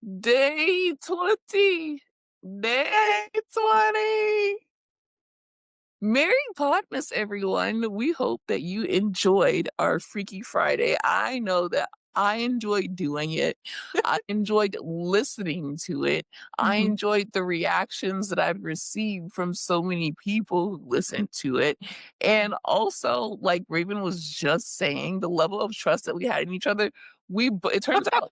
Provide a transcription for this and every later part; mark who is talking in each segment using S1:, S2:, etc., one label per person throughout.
S1: Day 20. Day 20. Merry Podmas, everyone. We hope that you enjoyed our Freaky Friday. I know that I enjoyed doing it. I enjoyed listening to it. I
S2: Mhm.
S1: enjoyed the reactions that I've received from so many people who listened to it. And also, like Raven was just saying, the level of trust that we had in each other, it turns out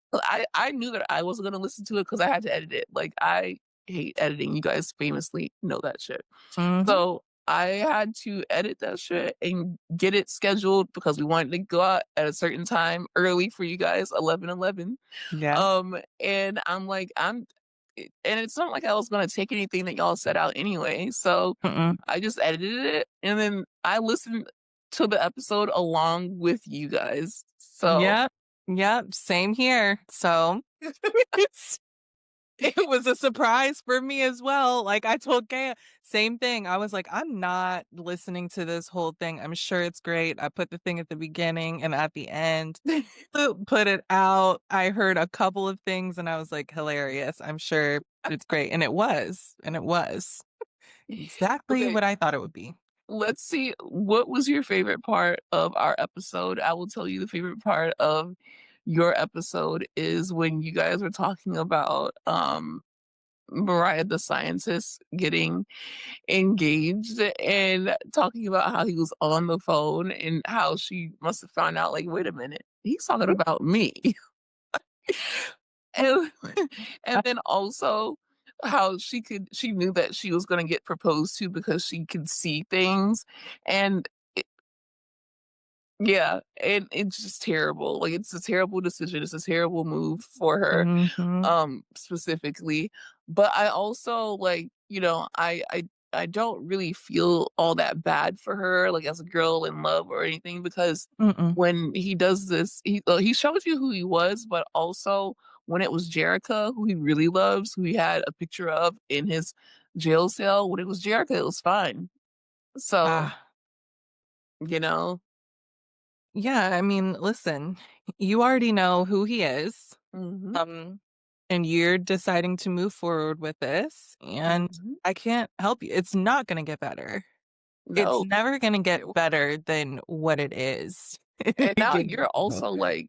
S1: I knew that I wasn't gonna listen to it because I had to edit it. Like I hate editing. You guys famously know that shit.
S2: Mhm.
S1: So I had to edit that shit and get it scheduled because we wanted to go out at a certain time early for you guys, 11:11.
S2: Yeah.
S1: And I'm like, and it's not like I was gonna take anything that y'all set out anyway. So
S2: Mm-mm.
S1: I just edited it and then I listened to the episode along with you guys. So
S2: Yep. Yep. Same here. So it's it was a surprise for me as well. Like I told Kaya, same thing. I was like, I'm not listening to this whole thing. I'm sure it's great. I put the thing at the beginning and at the end. Put it out. I heard a couple of things and I was like, hilarious. I'm sure it's great. And it was. And it was exactly
S1: okay,
S2: what I thought it would be.
S1: let's see. What was your favorite part of our episode? I will tell you the favorite part of your episode is when you guys were talking about Mariah the scientist getting engaged and talking about how he was on the phone and how she must have found out like, wait a minute, he's talking about me. And and then also how she knew that she was gonna get proposed to because she could see things and yeah, and it's just terrible. Like it's a terrible decision. It's a terrible move for her,
S2: Mm-hmm.
S1: specifically. But I also like, I don't really feel all that bad for her, like as a girl in love or anything, because
S2: Mm-mm.
S1: when he does this, he shows you who he was, but also when it was Jerica, who he really loves, who he had a picture of in his jail cell, when it was Jerica, it was fine. So,
S2: Ah.
S1: you know.
S2: Yeah, I mean, listen, you already know who he is.
S1: Mhm.
S2: Um, and you're deciding to move forward with this, and
S1: Mhm.
S2: I can't help you. It's not gonna get better. It's
S1: No.
S2: never gonna get better than what it is.
S1: And now
S2: You
S1: you're
S2: know?
S1: also like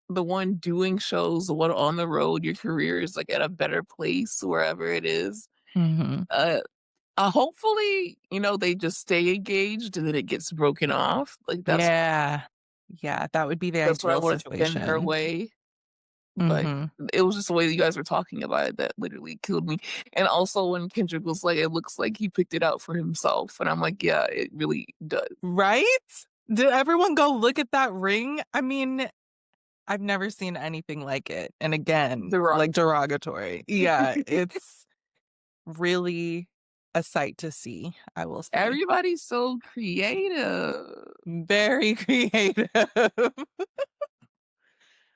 S1: the one doing shows, the one on the road. Your career is like at a better place wherever it is.
S2: Mhm.
S1: Uh, hopefully, they just stay engaged and then it gets broken off. Like
S2: Yeah. Yeah, that would be the
S1: that's what I
S2: ideal
S1: want to send her
S2: situation.
S1: way. But
S2: Mhm.
S1: it was just the way that you guys were talking about it that literally killed me. And also when Kendrick was like, it looks like he picked it out for himself. And I'm like, yeah, it really does.
S2: Right? Did everyone go look at that ring? I mean, I've never seen anything like it. And again, like
S1: Derogatory.
S2: derogatory. Yeah, it's really a sight to see, I will say.
S1: Everybody's so creative.
S2: Very creative.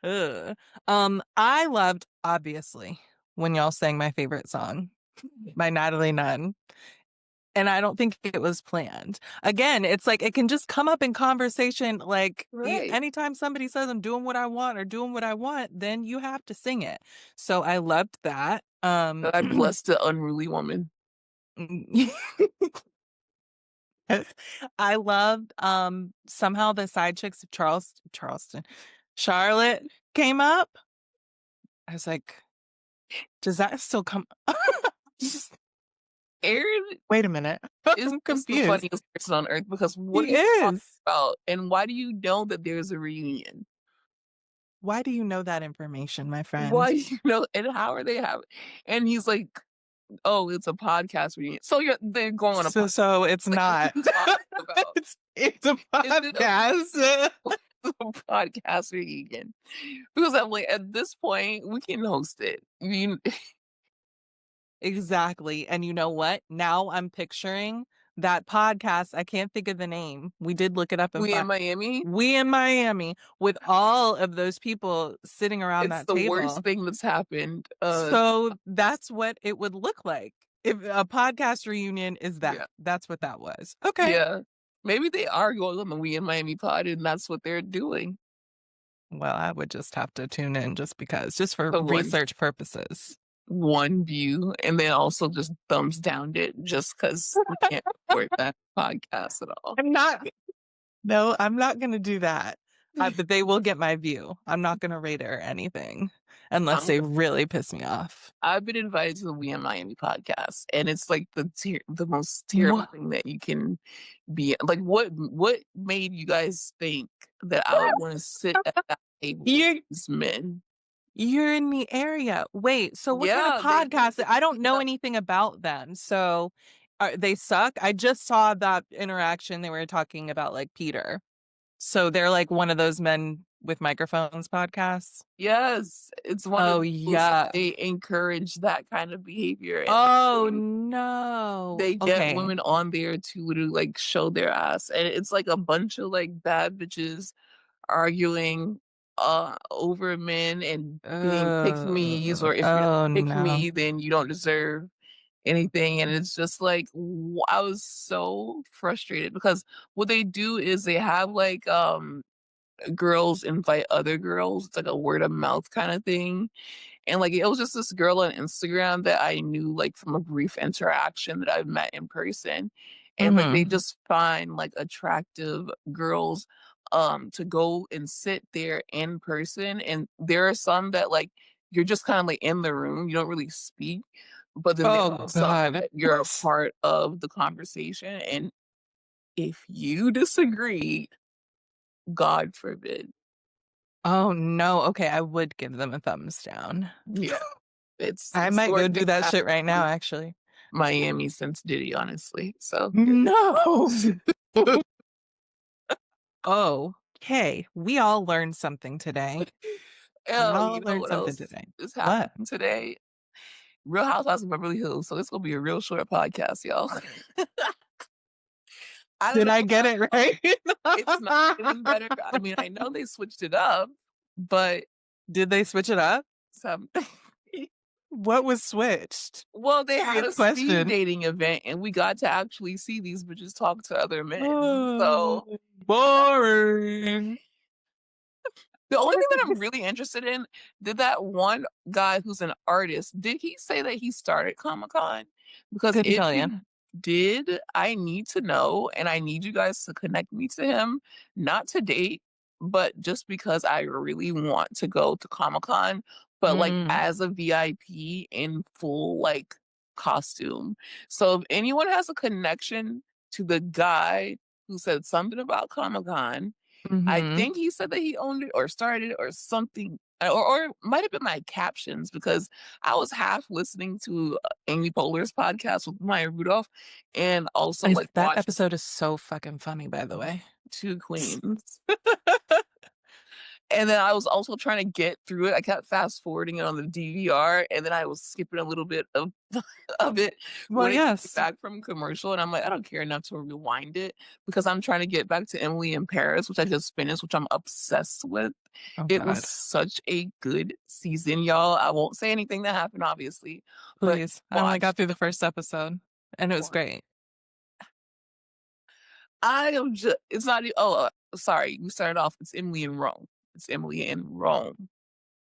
S2: Ugh. I loved, obviously, when y'all sang my favorite song by Natalie Nunn. And I don't think it was planned. Again, it's like it can just come up in conversation. Like
S1: Right.
S2: anytime somebody says I'm doing what I want or doing what I want, then you have to sing it. So I loved that.
S1: God bless the unruly woman.
S2: I loved somehow the side chicks of Charleston, Charlotte came up. I was like, does that still come?
S1: Aaron
S2: Wait a minute.
S1: is
S2: I'm
S1: just the
S2: confused.
S1: funniest person on earth because what are
S2: He
S1: you talking
S2: is.
S1: about? And why do you know that there's a reunion?
S2: Why do you know that information, my
S1: Why
S2: friend?
S1: and how are they having and he's like, "Oh, it's a podcast reunion." So they're going on a
S2: So
S1: podcast.
S2: so it's
S1: Like, what are
S2: not.
S1: you talking about?
S2: It's a
S1: Is it
S2: podcast.
S1: a podcast reunion? Because I'm like, at this point, we can host it. I mean,
S2: Exactly. And you know what? Now I'm picturing that podcast. I can't think of the name. We did look it up and
S1: we in
S2: find
S1: Miami,
S2: We in Miami with all of those people sitting around
S1: it's
S2: that
S1: the worst
S2: table.
S1: thing that's happened.
S2: So that's what it would look like. If a podcast reunion is that.
S1: Yeah.
S2: That's what that was. Okay.
S1: Yeah. Maybe they are going on the We in Miami pod and that's what they're doing.
S2: Well, I would just have to tune in just for
S1: The
S2: research purposes.
S1: one view, and then also just thumbs downed it just because we can't support that podcast at all.
S2: I'm not No, I'm not gonna do that. But they will get my view. I'm not gonna rate it or anything unless
S1: Um,
S2: they really piss me off.
S1: I've been invited to the We in Miami podcast, and it's like the most terrible
S2: What?
S1: thing that you can be like. What made you guys think that I would want to sit at that table with
S2: You're
S1: these men?
S2: you're in the area. Wait, so what kind of
S1: Yeah, they
S2: podcast? I don't know
S1: yeah,
S2: anything about them. So they suck. I just saw that interaction. They were talking about like Peter. So they're like one of those men with microphones podcasts.
S1: yes, it's one of
S2: Oh
S1: those.
S2: yeah.
S1: They encourage that kind of behavior, and
S2: Oh
S1: they
S2: no.
S1: they get
S2: Okay.
S1: women on there to like show their ass, and it's like a bunch of like bad bitches arguing over men and being pick me's, or if you're not
S2: Oh
S1: pick
S2: no.
S1: me, then you don't deserve anything. And it's just like I was so frustrated because what they do is they have like girls invite other girls. It's like a word of mouth kind of thing, and, like, it was just this girl on Instagram that I knew, like, from a brief interaction that I've met in person, and, like, they
S2: Mhm.
S1: just find, like, attractive girls, to go and sit there in person, and there are some that, like, you're just kinda, like, in the room, you don't really speak, but then there
S2: Oh
S1: are some
S2: God.
S1: that you're a part of the conversation, and if you disagree, God forbid.
S2: Oh no. Okay, I would give them a thumbs down.
S1: Yeah,
S2: I
S1: it's the
S2: might go
S1: worst thing
S2: do that
S1: that
S2: shit right now,
S1: happened
S2: actually.
S1: Miami since Diddy, honestly. So here
S2: No.
S1: goes.
S2: Okay. We all learned something today. We
S1: Oh,
S2: all
S1: you know
S2: learned
S1: what
S2: something
S1: else
S2: today.
S1: is
S2: What?
S1: happening today? Real Housewives of Beverly Hills. So it's gonna be a real short podcast, y'all. I don't
S2: Did
S1: know
S2: I get
S1: how
S2: it right?
S1: it's not getting better. I mean, I know they switched it up, but
S2: Did they switch it up?
S1: some
S2: What was switched?
S1: well, they had
S2: Serious
S1: a speed
S2: question.
S1: dating event and we got to actually see these bitches talk to other men.
S2: Oh,
S1: So
S2: boring.
S1: the only thing that I'm really interested in, did that one guy who's an artist, did he say that he started Comic-Con? Because
S2: Couldn't
S1: if
S2: tell
S1: he
S2: you.
S1: did, I need to know, and I need you guys to connect me to him, not to date, but just because I really want to go to Comic-Con, but, like,
S2: Mm,
S1: as a VIP in full, like, costume. So if anyone has a connection to the guy who said something about Comic-Con, I
S2: mhm.
S1: think he said that he owned it or started it or something, or it might have been my captions because I was half listening to Amy Poehler's podcast with Maya Rudolph and also
S2: Is
S1: like
S2: that
S1: watching
S2: episode is so fucking funny, by the way.
S1: Two Queens. And then I was also trying to get through it. I kept fast forwarding it on the DVR, and then I was skipping a little bit of of it
S2: Well,
S1: when it came
S2: yes.
S1: back from commercial, and I'm like, I don't care enough to rewind it because I'm trying to get back to Emily in Paris, which I just finished, which I'm obsessed with.
S2: Oh
S1: It was
S2: God.
S1: such a good season, y'all. I won't say anything that happened, obviously, but
S2: Please. I only
S1: watch
S2: got through the first episode and it was
S1: watch.
S2: great.
S1: I am just it's not oh, sorry, we started off, it's Emily in Rome. It's Emily in Rome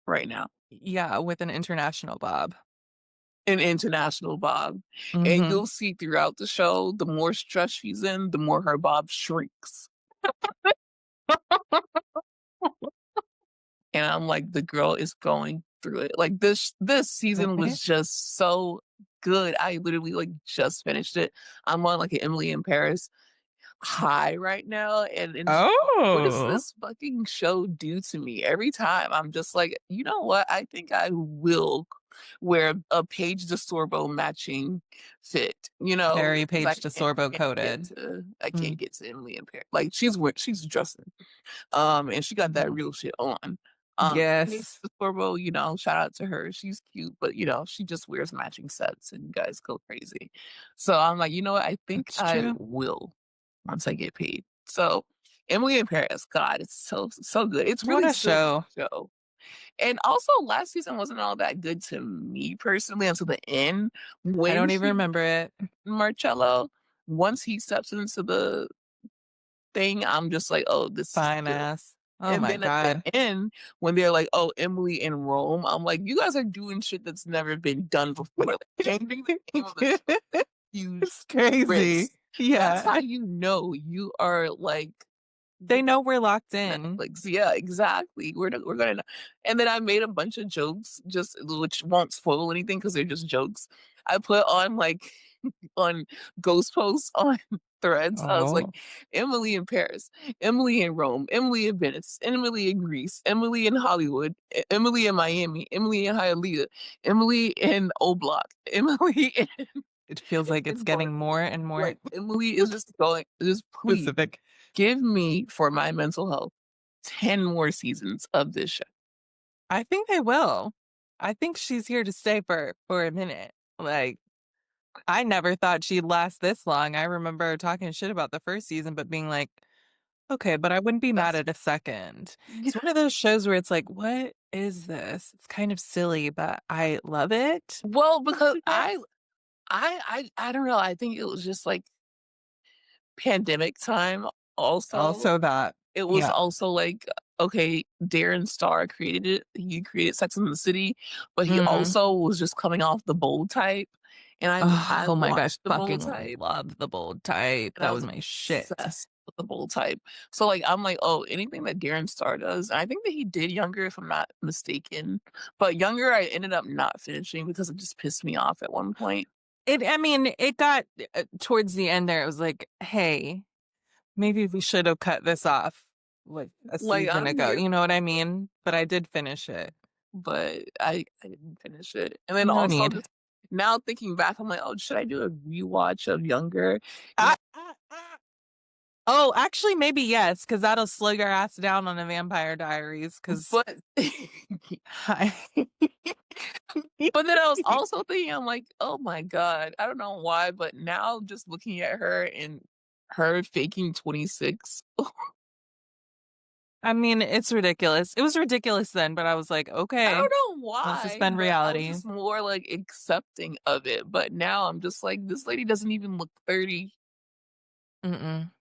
S1: right now.
S2: Yeah, with an international Bob.
S1: An international bob, and
S2: Mhm.
S1: you'll see throughout the show, the more stress she's in, the more her bob shrinks, and I'm like, "The girl is going through it." Like, this season
S2: Right?
S1: was just so good. I literally, like, just finished it. I'm on, like, an Emily in Paris high right now, and it's like, what does
S2: Oh.
S1: this fucking show do to me? Every time I'm just like, "You know what? I think I will wear a Paige DeSorbo matching fit,"
S2: Very
S1: because
S2: Page DeSorbo coded.
S1: I can't
S2: Mm.
S1: get to Emily in Paris. Like, she's dressing, and she got that
S2: Mhm.
S1: real shit on. Paige
S2: Yes,
S1: DeSorbo, shout out to her. She's cute, but, she just wears matching sets and you guys go crazy. So I'm like, "You know what? I think
S2: that's
S1: I
S2: true.
S1: will once I get paid." So, Emily in Paris, God, it's so, so good. It's
S2: What
S1: really
S2: a
S1: still a
S2: show.
S1: good show. And also last season wasn't all that good to me personally until the end
S2: I
S1: when
S2: don't even
S1: he
S2: remember it.
S1: Marcello, once he steps into the thing, I'm just like, "Oh, this is
S2: Fine
S1: good."
S2: ass. Oh
S1: And
S2: my
S1: then at the
S2: god.
S1: end, when they're like, "Oh, Emily in Rome," I'm like, "You guys are doing shit that's never been done before." Like, changing the name of the show is a huge
S2: It's crazy.
S1: risk. That's
S2: Yeah.
S1: how you know you are, like,
S2: They know we're locked in.
S1: Netflix. Yeah, exactly. We're gonna and then I made a bunch of jokes just which won't spoil anything because 'cause they're just jokes. I put on, like, on ghost posts on Threads. I was like,
S2: Oh,
S1: "Emily in Paris, Emily in Rome, Emily in Venice, Emily in Greece, Emily in Hollywood, Emily in Miami, Emily in Hialeah, Emily in O'Block, Emily
S2: it feels like it's
S1: in
S2: getting more
S1: Barcelona."
S2: and more
S1: Like, Emily is just going just please
S2: specific.
S1: give me, for my mental health, 10 more seasons of this show.
S2: I think they will. I think she's here to stay for a minute. Like, I never thought she'd last this long. I remember talking shit about the first season, but being like, okay, but I wouldn't be mad
S1: That's
S2: at a second.
S1: yeah.
S2: It's one of those shows where it's like, what is this? It's kind of silly, but I love it.
S1: Well, because
S2: Yeah.
S1: I don't know, I think it was just, like, pandemic time also.
S2: Also that.
S1: It was
S2: Yeah.
S1: also like, okay, Darren Star created it. He created Sex and the City, but he
S2: Mhm.
S1: also was just coming off The Bold Type, and I
S2: Oh my god,
S1: watched
S2: I
S1: The Bold
S2: fucking
S1: Type,
S2: love the bold type.
S1: and I
S2: That
S1: was
S2: was my shit.
S1: obsessed with The Bold Type. So, like, I'm like, "Oh, anything that Darren Star does," and I think that he did Younger, if I'm not mistaken, but Younger, I ended up not finishing because it just pissed me off at one point.
S2: I mean, it got towards the end there, it was like, hey, maybe we should have cut this off like a
S1: Like,
S2: season
S1: I'm
S2: ago.
S1: here
S2: You know what I mean? But I did finish it.
S1: but I didn't finish it. And then
S2: No
S1: also
S2: need.
S1: just now thinking back, I'm like, "Oh, should I do a rewatch of Younger?" And I
S2: Oh, actually, maybe yes, because that'll slow your ass down on the Vampire Diaries. Because
S1: but
S2: I,
S1: but then I was also thinking, I'm like, "Oh my god." I don't know why, but now just looking at her and her faking 26,
S2: I mean, it's ridiculous. It was ridiculous then, but I was like,
S1: I
S2: okay,
S1: don't know
S2: let's
S1: why,
S2: suspend
S1: but I was
S2: reality.
S1: just more, like, accepting of it, but now I'm just like, "This lady doesn't even look 30."
S2: Mm-mm,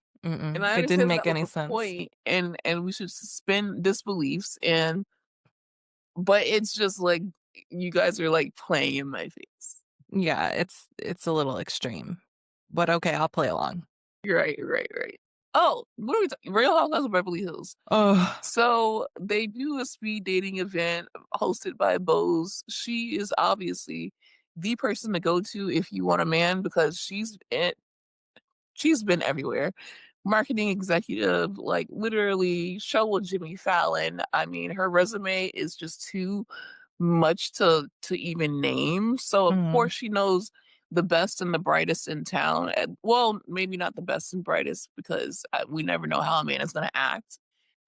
S1: And
S2: mm-mm.
S1: I
S2: It didn't
S1: understand that
S2: make
S1: that was
S2: any
S1: the
S2: sense.
S1: point, and we should suspend disbeliefs, and but it's just like, you guys are, like, playing in my face.
S2: Yeah, it's a little extreme, but okay, I'll play along.
S1: You're right, right, right. Oh, what are we talking Real Housewives of Beverly Hills.
S2: Oh,
S1: So, they do a speed dating event hosted by Bose. She is obviously the person to go to if you want a man because she's been everywhere. Marketing executive, like, literally show with Jimmy Fallon. I mean, her resume is just too much to even name. So, of
S2: mm.
S1: course, she knows the best and the brightest in town. And well, maybe not the best and brightest because, we never know how a man is gonna act.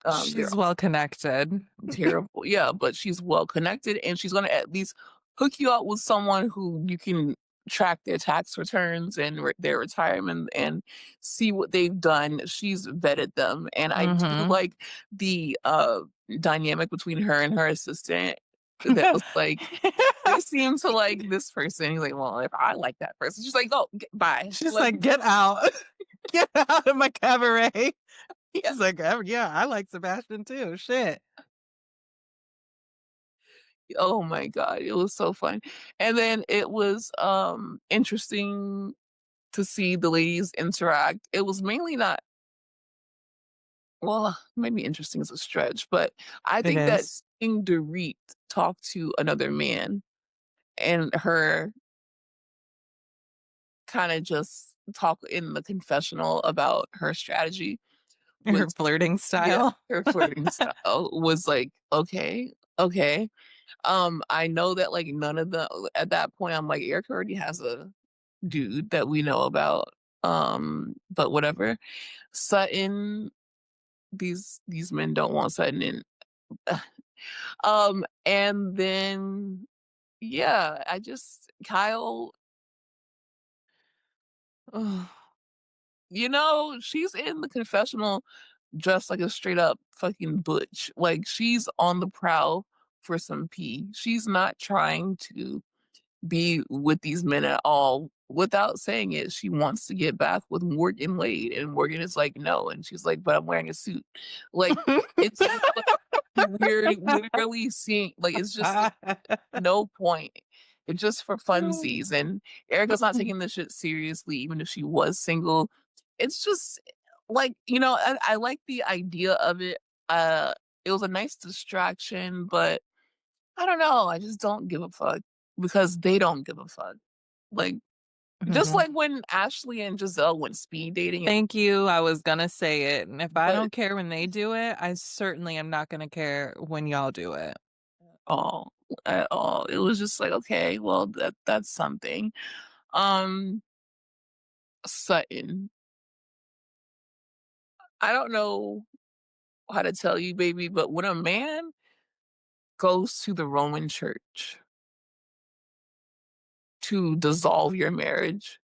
S1: They're
S2: She's well connected.
S1: terrible. Yeah, but she's well connected and she's gonna at least hook you up with someone who you can track their tax returns and their retirement and see what they've done. She's vetted them. And I do
S2: Mhm.
S1: like the dynamic between her and her assistant that was like they seem to like this person. He's like, well, if I like that person, she's like, oh, bye.
S2: She's
S1: Like,
S2: like, "Get out. Get out of my cabaret."
S1: yeah.
S2: She's like, "Oh, yeah, I like Sebastian too, shit."
S1: Oh my god, it was so fun. And then it was interesting to see the ladies interact. It was mainly not well, maybe interesting is a stretch, but I
S2: It
S1: think that
S2: is.
S1: seeing Dorit talk to another man and her kinda just talk in the confessional about her strategy
S2: Her
S1: was
S2: flirting
S1: yeah,
S2: style.
S1: her flirting style was like, "Okay, okay." I know that, like, none of the at that point, I'm like, Erica already has a dude that we know about, but whatever. Sutton, these men don't want Sutton in. And then, yeah, I just Kyle, ugh, she's in the confessional dressed like a straight up fucking butch. Like, she's on the prowl for some pee. She's not trying to be with these men at all. Without saying it, she wants to get back with Morgan Wade, and Morgan is like, "No," and she's like, "But I'm wearing a suit." Like, it's just, like, weird, literally seeing like, it's just, like, no point. It's just for funsies, and Erica's not taking this shit seriously, even if she was single. It's just, like, I like the idea of it. Uh, it was a nice distraction, but I don't know, I just don't give a fuck because they don't give a fuck. Like, just
S2: Mhm.
S1: like when Ashley and Giselle went speed dating,
S2: Thank you, I was gonna say it, and if I
S1: but
S2: don't care when they do it, I certainly am not gonna care when y'all do it.
S1: all at all. It was just like, okay, well, that's something. Um, Sutton. I don't know how to tell you, baby, but when a man goes to the Roman church to dissolve your marriage,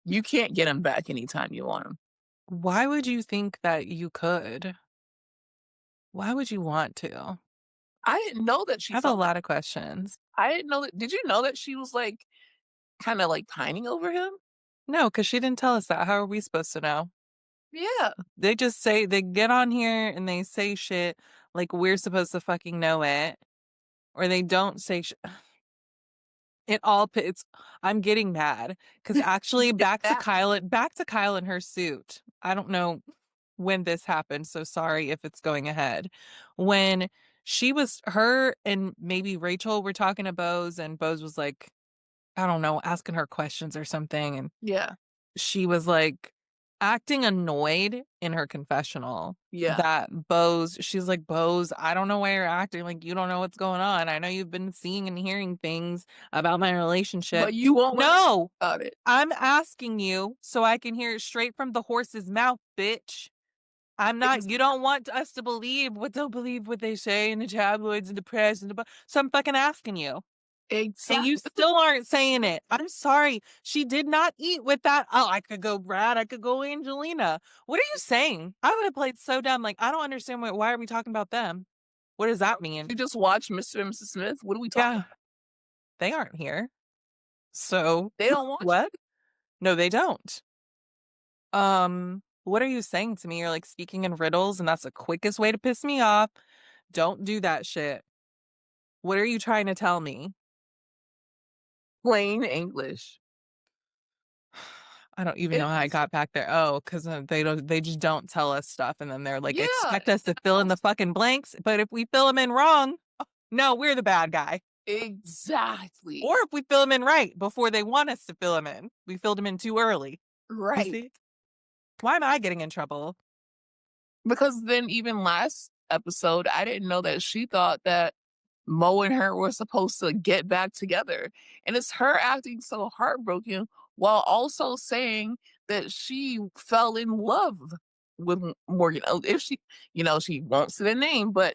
S1: you can't get him back anytime you want him.
S2: Why would you think that you could? Why would you want to?
S1: I didn't know that she
S2: I have a
S1: felt that.
S2: lot of questions.
S1: I didn't know that. Did you know that she was like kind of like pining over him?
S2: No, because she didn't tell us that. How are we supposed to know?
S1: Yeah.
S2: They just say they get on here and they say shit like we're supposed to fucking know it, or they don't say it all it's I'm getting mad because actually
S1: It's that.
S2: Back to Kyle in her suit. I don't know when this happened, so sorry if it's going ahead. When she was her and maybe Rachel were talking to Bose and Bose was like, I don't know, asking her questions or something, and
S1: Yeah.
S2: she was like acting annoyed in her confessional
S1: Yeah.
S2: that she's like, Bose, I don't know why you're acting like you don't know what's going on. I know you've been seeing and hearing things about my relationship.
S1: But you won't let me
S2: No,
S1: talk about it.
S2: I'm asking you so I can hear it straight from the horse's mouth, bitch. I'm not, you don't want us to believe what they'll believe what they say in the tabloids and the press and so I'm fucking asking you. And you
S1: Exactly.
S2: still aren't saying it. I'm sorry. She did not eat with that. Oh, I could go Brad. I could go Angelina. What are you saying? I would have played so dumb. Like, I don't understand why are we talking about them? What does that mean?
S1: You just watch Mr. and Mrs. Smith. What are we talking
S2: Yeah,
S1: about?
S2: they aren't here. So,
S1: They don't watch
S2: what? No, they don't. What are you saying to me? You're like speaking in riddles, and that's the quickest way to piss me off. Don't do that shit. What are you trying to tell me?
S1: plain English.
S2: I don't even know how I
S1: It's
S2: got back there. Oh, because they just don't tell us stuff, and then they're like,
S1: yeah.
S2: expect us to fill in the fucking blanks. But if we fill them in wrong, no, we're the bad guy.
S1: Exactly.
S2: Or if we fill them in right before they want us to fill them in, we filled them in too early. You
S1: Right.
S2: see? Why am I getting in trouble?
S1: Because then even last episode, I didn't know that she thought that Mo and her were supposed to get back together. And it's her acting so heartbroken while also saying that she fell in love with Morgan. Oh, if she, she won't say the name, but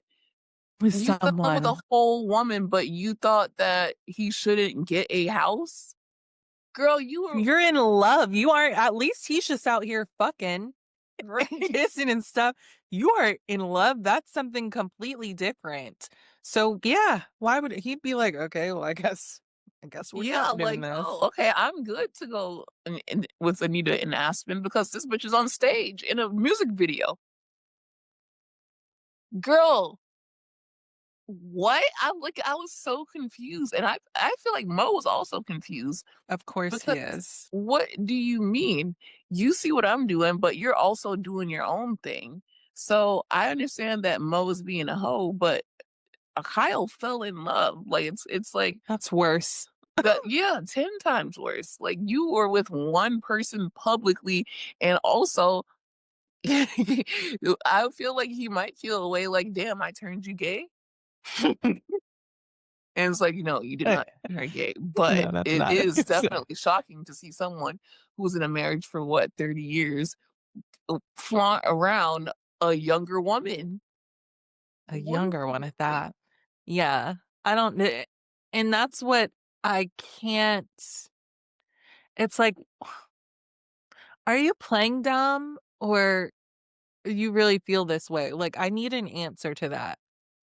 S2: With
S1: you fell in love with a
S2: someone.
S1: whole woman, but you thought that he shouldn't get a house? Girl, you were
S2: You're in love. You aren't, at least he's just out here fucking,
S1: right.
S2: kissing and stuff. You are in love. That's something completely different. So yeah, why would he'd be like, okay, well, I guess we're
S1: Yeah,
S2: not doing
S1: like,
S2: this.
S1: oh, okay, I'm good to go with Anita and Aspen because this bitch is on stage in a music video. Girl, what? I was so confused, and I feel like Mo was also confused
S2: Of course he
S1: because
S2: is.
S1: what do you mean? You see what I'm doing, but you're also doing your own thing. So I understand that Mo is being a hoe, but Kyle fell in love. Like it's like
S2: That's worse.
S1: that, yeah, 10 times worse. Like you were with one person publicly, and also I feel like he might feel a way like, damn, I turned you gay. And it's like, no, you did
S2: Eh,
S1: not turn her gay. But
S2: no, that's
S1: it
S2: not
S1: is
S2: it.
S1: definitely shocking to see someone who was in a marriage for what, 30 years flaunt around a younger woman.
S2: A
S1: What are
S2: younger one
S1: you
S2: at
S1: doing?
S2: that. Yeah. I don't and that's what I can't it's like, are you playing dumb or you really feel this way? Like, I need an answer to that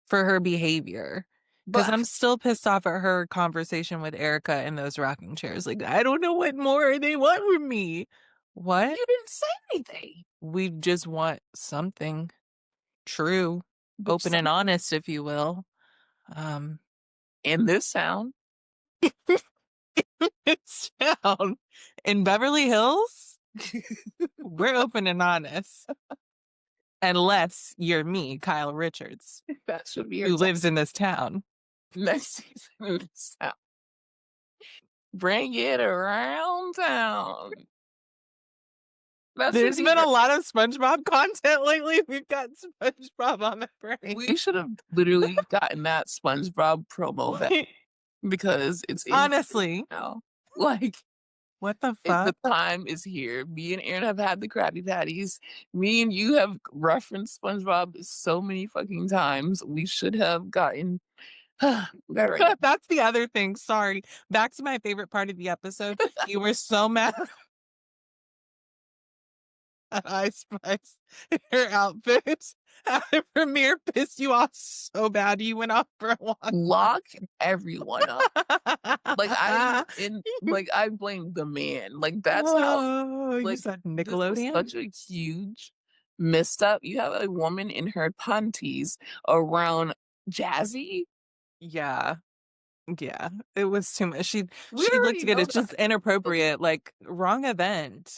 S2: for her behavior. 'Cause
S1: But
S2: I'm still pissed off at her conversation with Erica in those rocking chairs. Like, I don't know what more they want from me. What?
S1: you didn't say anything.
S2: We just want something true,
S1: But
S2: open and
S1: something
S2: honest, if you will. Um,
S1: in this sound,
S2: it's down in Beverly Hills. We're open and honest, unless you're me, Kyle Richards,
S1: that should be your
S2: who
S1: top
S2: lives in this town.
S1: next season of this sound. Bring it around town. That should
S2: There's
S1: be
S2: been a
S1: your
S2: lot of SpongeBob content lately. We've got SpongeBob on the brain.
S1: we should have literally gotten that SpongeBob promo back because it's in
S2: Honestly,
S1: now. Like,
S2: what the
S1: the
S2: fuck?
S1: time is here. Me and Aaron have had the Krabby Patties. Me and you have referenced SpongeBob so many fucking times. We should have gotten we got it right now.
S2: That's the other thing. Sorry. Back to my favorite part of the episode. You were so mad at Ice Spice. Her outfit at the premiere pissed you off so bad you went off for a walk.
S1: Lock everyone up. I blame the man. Like that's how
S2: Oh, you
S1: like
S2: said
S1: this was
S2: Nickelodeon?
S1: such a huge misstep. You have a woman in her panties around Jazzy.
S2: Yeah. Yeah. It was too much.
S1: We
S2: She looked
S1: already
S2: good.
S1: know
S2: It's
S1: that.
S2: just inappropriate. Like wrong event.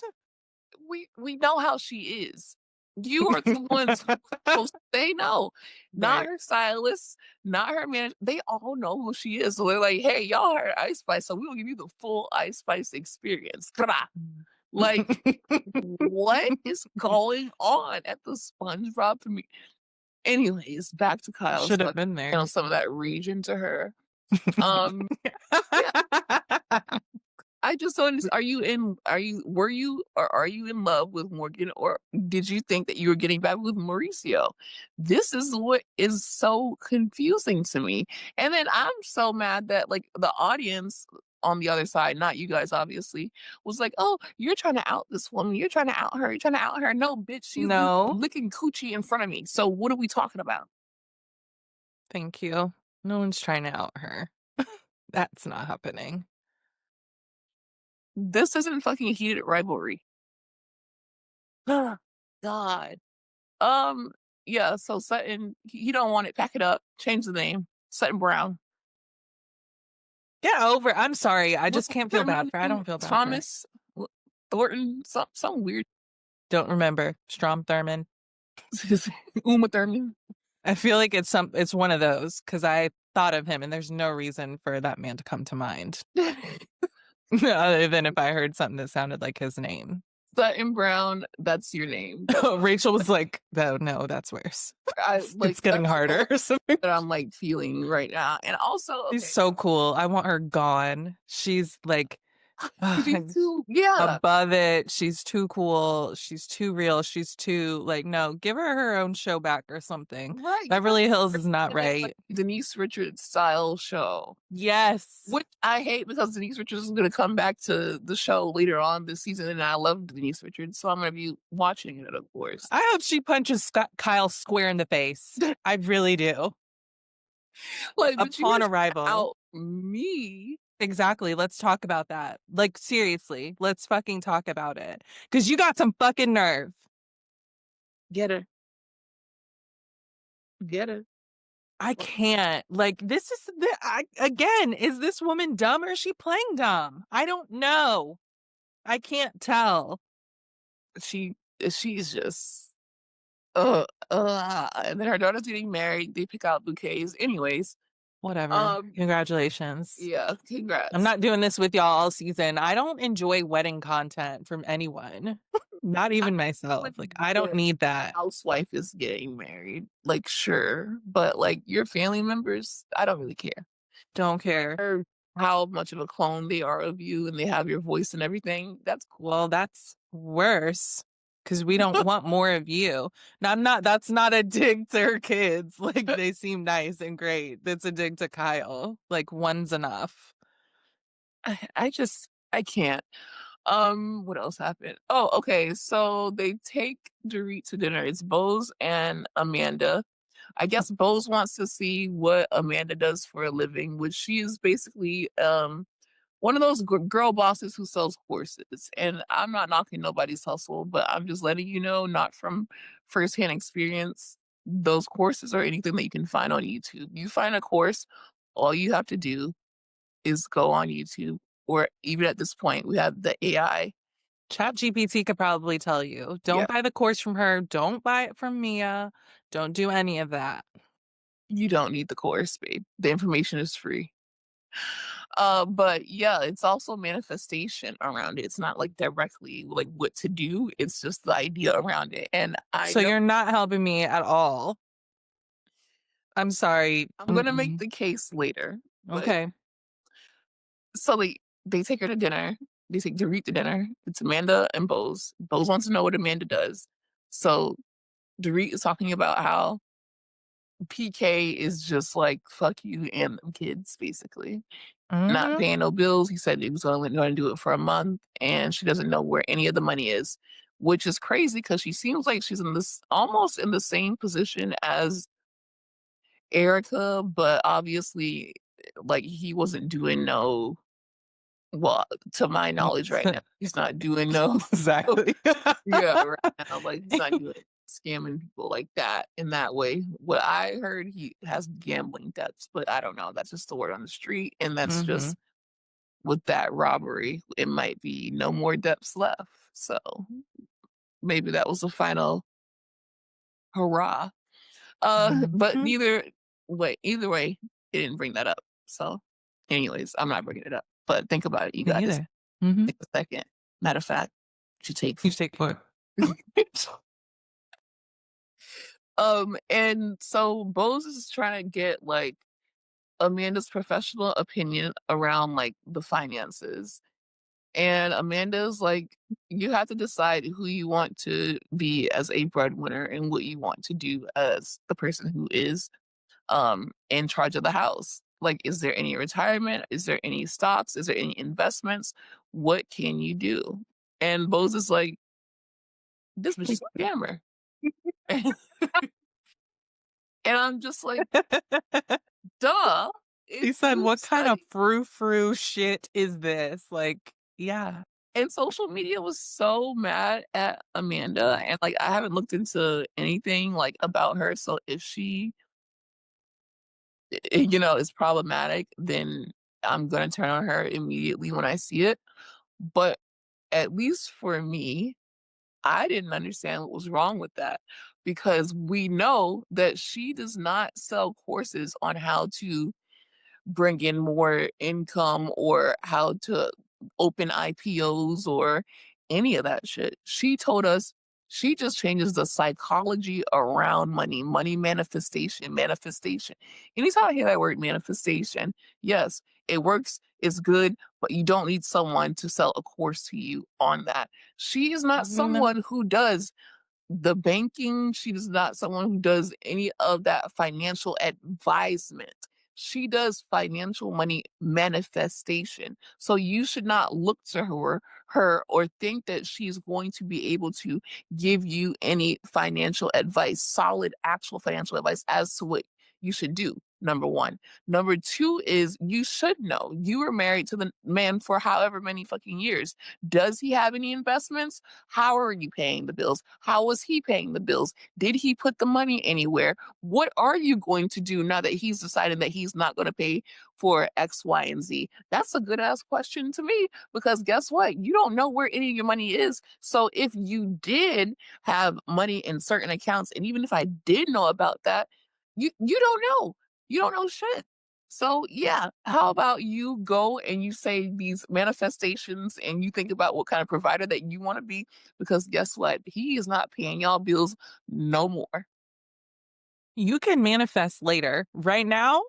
S1: We know how she is. You are the ones who supposed to say no. Not
S2: Right.
S1: her stylist, not her manager. They all know who she is. So they're like, hey, y'all heard Ice Spice, so we will give you the full Ice Spice experience. Kra. Like, what is going on at the SpongeBob premiere? Anyways, back to Kyle's
S2: Should have
S1: fucking,
S2: been there.
S1: some of that rage into her. Um, yeah, I just don't understand. Are you in love with Morgan, or did you think that you were getting back with Mauricio? This is what is so confusing to me. And then I'm so mad that like the audience on the other side, not you guys obviously, was like, "Oh, you're trying to out this woman. You're trying to out her. You're trying to out her." No, bitch, she's
S2: No,
S1: licking coochie in front of me. So what are we talking about?
S2: thank you. No one's trying to out her. That's not happening.
S1: This isn't fucking heated rivalry. God. Um, yeah, so Sutton, he don't want it. Pack it up. Change the name. Sutton Brown.
S2: Get over. I'm sorry. I
S1: What's
S2: just can't feel
S1: her
S2: bad
S1: middle
S2: for her. I
S1: name?
S2: don't feel bad for her.
S1: Thomas Thornton. Some weird.
S2: Don't remember. Strom Thurmond.
S1: Uma Thurman.
S2: I feel like it's one of those because I thought of him and there's no reason for that man to come to mind other than if I heard something that sounded like his name.
S1: Sutton Brown. That's your name. That's
S2: Rachel was like, "Oh no, that's worse.
S1: I like.
S2: It's getting
S1: That's
S2: harder
S1: all
S2: or something."
S1: that I'm like feeling right now. And also,
S2: She's
S1: okay,
S2: so cool. I want her gone. She's like
S1: she's too. Yeah,
S2: above it. She's too cool. She's too real. She's too like no, give her her own show back or something.
S1: right. Give her
S2: Beverly Hills is not
S1: like
S2: right.
S1: Denise Richards style show.
S2: Yes.
S1: Which I hate because Denise Richards is gonna come back to the show later on this season, and I love Denise Richards, so I'm gonna be watching it, of course.
S2: I hope she punches Kyle square in the face. I really do.
S1: Like, but you were
S2: Upon
S1: trying to
S2: arrival.
S1: out me.
S2: Exactly. Let's talk about that. Like seriously, let's fucking talk about it. Cuz you got some fucking nerve.
S1: Get her. Get her.
S2: I can't. Like this is again, is this woman dumb or is she playing dumb? I don't know. I can't tell.
S1: She's just and then her daughter's getting married. They pick out bouquets. Anyways,
S2: Whatever.
S1: um,
S2: Congratulations.
S1: yeah,
S2: I'm
S1: congrats.
S2: not doing this with y'all all season. I don't enjoy wedding content from anyone. Not
S1: I
S2: even myself.
S1: would
S2: Like I don't
S1: get
S2: need that.
S1: housewife is getting married. Like, sure, but like your family members, I don't really care.
S2: Don't care.
S1: Or how much of a clone they are of you, and they have your voice and everything. That's cool.
S2: Well, that's worse because we don't want more of you. Now, that's not a dig to her kids. Like, they seem nice and great. That's a dig to Kyle. Like, one's enough.
S1: I can't. What else happened? Oh, okay. So they take Dorit to dinner. It's Bose and Amanda. I guess Bose wants to see what Amanda does for a living, which she is basically one of those girl bosses who sells courses. And I'm not knocking nobody's hustle, but I'm just letting you know, not from firsthand experience, those courses or anything that you can find on YouTube. You find a course, all you have to do is go on YouTube, or even at this point, we have the AI.
S2: ChatGPT could probably tell you.
S1: Yeah,
S2: Don't buy the course from her. Don't buy it from Mia. Don't do any of that.
S1: you don't need the course, babe. The information is free. But yeah, it's also manifestation around it. It's not like directly like what to do. It's just the idea around it. And I
S2: So
S1: know
S2: you're not helping me at all. I'm sorry.
S1: I'm gonna make
S2: Mm-mm.
S1: the case later, but
S2: Okay.
S1: so they take her to dinner. They take Dorit to dinner. It's Amanda and Bose. Bose wants to know what Amanda does. So Dorit is talking about how PK is just like fuck you and them kids, basically. Not
S2: Hmm.
S1: paying no bills. He said he was only gonna do it for a month, and she doesn't know where any of the money is, which is crazy because she seems like she's in this almost in the same position as Erica, but obviously, like, he wasn't doing no well, to my knowledge right now, he's not doing no
S2: Exactly.
S1: yeah, right now, like, he's not doing scamming people like that in that way. What I heard, he has gambling debts, but I don't know. That's just the word on the street, and that's
S2: Hmm.
S1: just with that robbery, it might be no more depths left. So maybe that was the final hurrah. But
S2: Hmm.
S1: either way, it didn't bring that up. So, anyways, I'm not bringing it up. But think about it, you
S2: Me
S1: guys.
S2: neither. Hmm.
S1: Take a second. Matter of fact, you take
S2: You take what?
S1: and so Bose is trying to get like Amanda's professional opinion around like the finances. And Amanda's like, you have to decide who you want to be as a breadwinner and what you want to do as the person who is in charge of the house. Like, is there any retirement? Is there any stocks? Is there any investments? What can you do? And Bose is like, this bitch is a scammer. And I'm just like, duh.
S2: He
S1: If
S2: said,
S1: you
S2: "What kind of
S1: study
S2: frou-frou shit is this?" Like, yeah.
S1: and social media was so mad at Amanda, and like I haven't looked into anything like about her. So if she, is problematic, then I'm gonna turn on her immediately when I see it. But at least for me, I didn't understand what was wrong with that because we know that she does not sell courses on how to bring in more income or how to open IPOs or any of that shit. She told us she just changes the psychology around money, money manifestation, manifestation. Anytime I hear that word manifestation, yes, it works, it's good, but you don't need someone to sell a course to you on that. She is not
S2: No.
S1: someone who does the banking. She is not someone who does any of that financial advisement. She does financial money manifestation. So you should not look to her or think that she's going to be able to give you any financial advice, solid actual financial advice as to what you should do. Number one. Number two is you should know. You were married to the man for however many fucking years. Does he have any investments? How are you paying the bills? How was he paying the bills? Did he put the money anywhere? What are you going to do now that he's decided that he's not going to pay for X, Y, and Z? That's a good ass question to me because guess what? You don't know where any of your money is. So if you did have money in certain accounts, and even if I did know about that, you don't know. You don't know shit. So yeah, how about you go and you say these manifestations and you think about what kind of provider that you want to be because guess what? He is not paying y'all bills no more.
S2: You can manifest later. Right now,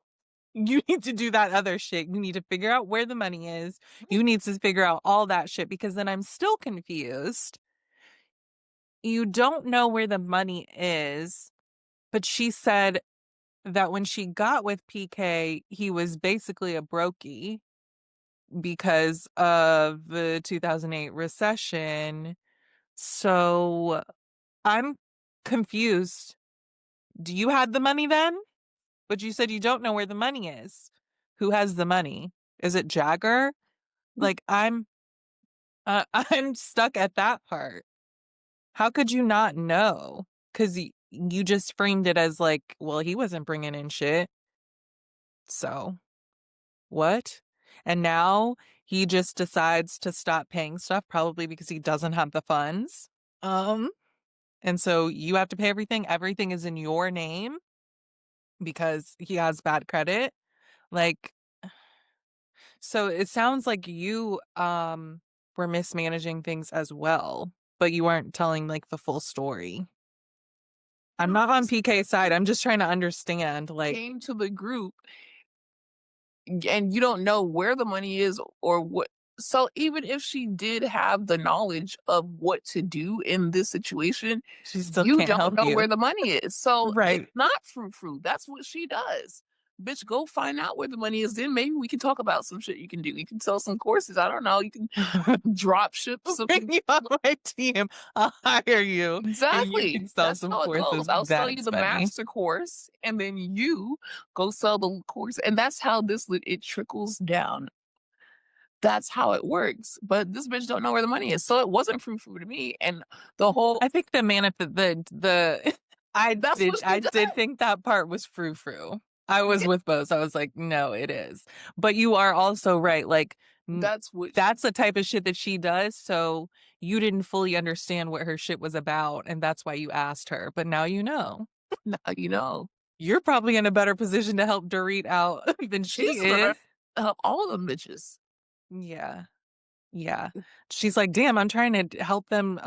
S2: you need to do that other shit. You need to figure out where the money is. You need to figure out all that shit because then I'm still confused. You don't know where the money is, but she said that when she got with PK, he was basically a brokey because of the 2008 recession. So I'm confused. Do you have the money then? But you said you don't know where the money is. Who has the money? Is it Jagger? Like I'm stuck at that part. How could you not know? Because you just framed it as like, well, he wasn't bringing in shit. So what? And now he just decides to stop paying stuff, probably because he doesn't have the funds. Um, and so you have to pay everything. Everything is in your name because he has bad credit. Like, so it sounds like you were mismanaging things as well, but you weren't telling like the full story. I'm not on PK's side. I'm just trying to understand like
S1: Came to the group and you don't know where the money is or what. So even if she did have the knowledge of what to do in this situation,
S2: she still
S1: you
S2: can't
S1: don't
S2: help
S1: know
S2: you.
S1: where the money is. So it's
S2: Right.
S1: not frou-frou. That's what she does. Bitch, go find out where the money is. Then maybe we can talk about some shit you can do. You can sell some courses. I don't know. You can drop ship some.
S2: Bring me on my team. I'll hire you and you
S1: Exactly.
S2: can sell
S1: That's
S2: some
S1: how it goes.
S2: courses.
S1: I'll sell you
S2: That's
S1: the
S2: funny.
S1: master course, and then you go sell the course, and that's how it trickles down. That's how it works. But this bitch don't know where the money is, so it wasn't frou-frou to me. And the whole
S2: I think the manifest the
S1: that's what
S2: I
S1: she does.
S2: did think that part was frou frou. I was
S1: Yeah,
S2: with both. I was like, no, it is. But you are also right. Like n-
S1: that's what she.
S2: that's the type of shit that she does. So you didn't fully understand what her shit was about, and that's why you asked her. But now you know.
S1: Now you know.
S2: You're probably in a better position to help Dorit out than she
S1: She's in a
S2: is.
S1: better help all of them bitches.
S2: Yeah. Yeah. She's like, "Damn, I'm trying to help them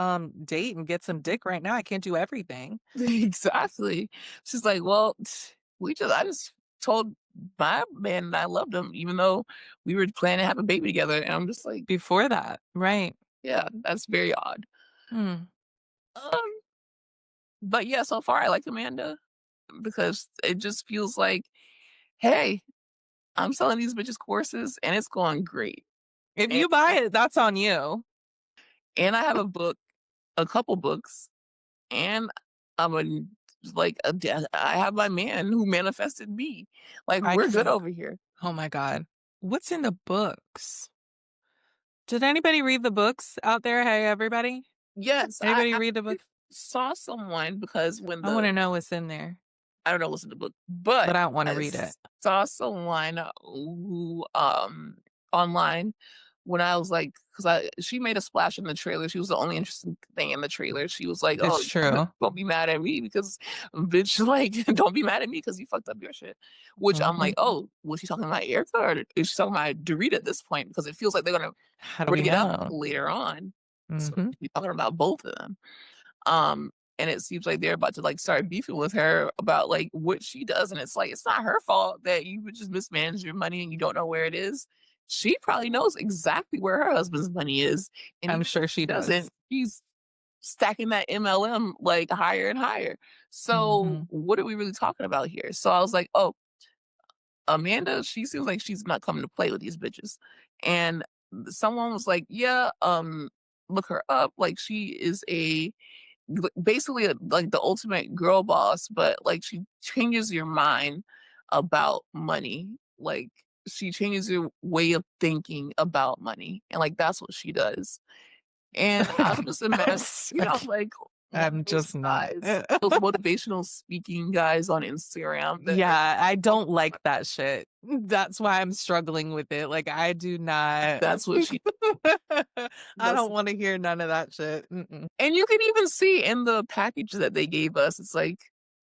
S2: date and get some dick right now. I can't do everything."
S1: Exactly. She's like, well, I just told my man that I loved him, even though we were planning to have a baby together. And I'm just like,
S2: Before that, right.
S1: yeah, that's very odd.
S2: Hmm.
S1: Um, but yeah, so far I like Amanda because it just feels like, hey, I'm selling these bitches courses and it's going great.
S2: If
S1: And
S2: you buy it, that's on you.
S1: and I have a book, a couple books, and I'm a I have my man who manifested me. Like
S2: I
S1: we're good
S2: can't.
S1: over here.
S2: Oh my God. What's in the books? Did anybody read the books out there? Hey, everybody.
S1: Yes, I
S2: Anybody read the
S1: actually
S2: book?
S1: saw someone because
S2: I want to know what's in there,
S1: I don't know what's in the book, but
S2: but I don't want to
S1: I
S2: read it.
S1: saw someone who online when I was like, because I she made a splash in the trailer. She was the only interesting thing in the trailer. She was like, "Oh,
S2: It's true.
S1: don't be mad at me because, bitch, like, don't be mad at me because you fucked up your shit." Which I'm like,
S2: Hmm.
S1: "Oh, was she talking about Erica or is she talking about Dorita at this point?" Because it feels like they're gonna
S2: How do we
S1: bring it up
S2: know?
S1: later on. So
S2: Hmm.
S1: we talking about both of them. And it seems like they're about to like start beefing with her about like what she does. And it's like, it's not her fault that you would just mismanage your money and you don't know where it is. She probably knows exactly where her husband's money is. And
S2: I'm
S1: even
S2: sure
S1: if she
S2: she
S1: doesn't,
S2: does.
S1: she's stacking that MLM like higher and higher. So
S2: Hmm.
S1: what are we really talking about here? So I was like, oh, Amanda, she seems like she's not coming to play with these bitches. And someone was like, yeah, look her up. Like she is basically like the ultimate girl boss, but like she changes your mind about money. Like she changes your way of thinking about money. And like that's what she does. And I'm just imagining,
S2: Okay.
S1: like one of
S2: I'm
S1: those
S2: just not.
S1: guys, those motivational speaking guys on Instagram that are
S2: Yeah, I
S1: oh,
S2: don't like that shit. That's why I'm struggling with it. Like, I do not.
S1: that's what she
S2: I
S1: does.
S2: don't want to hear none of that shit. Mm-mm.
S1: And you can even see in the package that they gave us, it's like,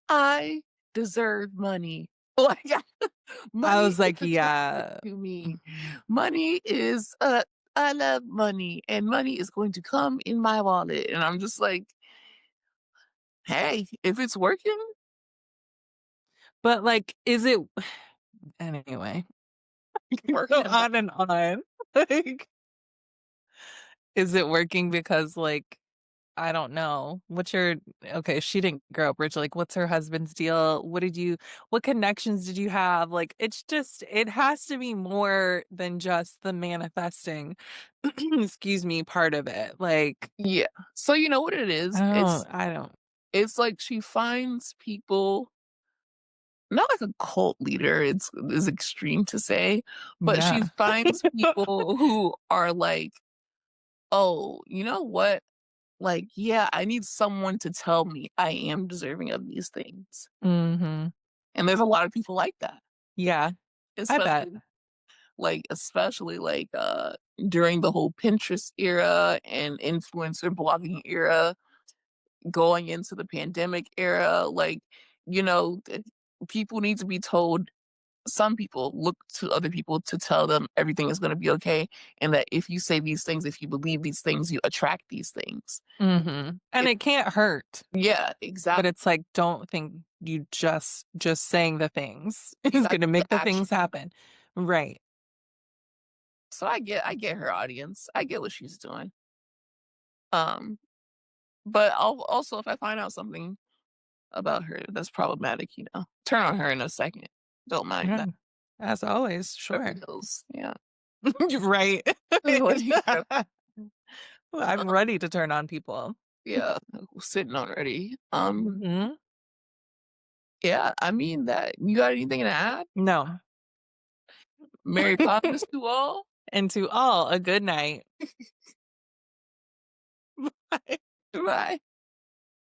S1: I deserve money. Like
S2: I
S1: money
S2: was
S1: is
S2: like,
S1: attractive
S2: yeah.
S1: to me.
S2: Mhm.
S1: Money is I love money and money is going to come in my wallet. And I'm just like, hey, if it's working,
S2: But, like, is it anyway, you
S1: working
S2: go
S1: and
S2: on and on. Like, is it working because, like, I don't know. What's your okay, she didn't grow up rich. Like, what's her husband's deal? What connections did you have? Like, it's just, it has to be more than just the manifesting, excuse me, part of it. Like,
S1: yeah. So you know what it is?
S2: I don't.
S1: it's like she finds people not like a cult leader, it's is extreme to say, but she
S2: Yeah.
S1: finds people who are like, "Oh, you know what? Like, yeah, I need someone to tell me I am deserving of these things."
S2: Mhm.
S1: And there's a lot of people like that,
S2: Yeah, I bet.
S1: especially especially during the whole Pinterest era and influencer blogging era, going into the pandemic era, people need to be told. Some people look to other people to tell them everything is going to be okay, and that if you say these things, if you believe these things, you attract these things.
S2: Mhm. And
S1: It
S2: it can't hurt,
S1: Yeah,
S2: but
S1: exactly.
S2: it's like, don't think you just saying the things
S1: You
S2: is
S1: got to
S2: gonna
S1: do the
S2: make the
S1: action.
S2: things happen. Right.
S1: So I get her audience. I get what she's doing. Um, but I'll also, if I find out something about her that's problematic, turn on her in a second. Don't mind
S2: Yeah.
S1: that.
S2: As always,
S1: Beverly
S2: sure.
S1: Hills, yeah.
S2: Right.
S1: What do you have?
S2: I'm
S1: Um,
S2: ready to turn on people.
S1: yeah, sitting already.
S2: Mhm.
S1: Yeah, I mean that. You got anything to add?
S2: No.
S1: Merry Podmas to all.
S2: And to all, a good night.
S1: Bye.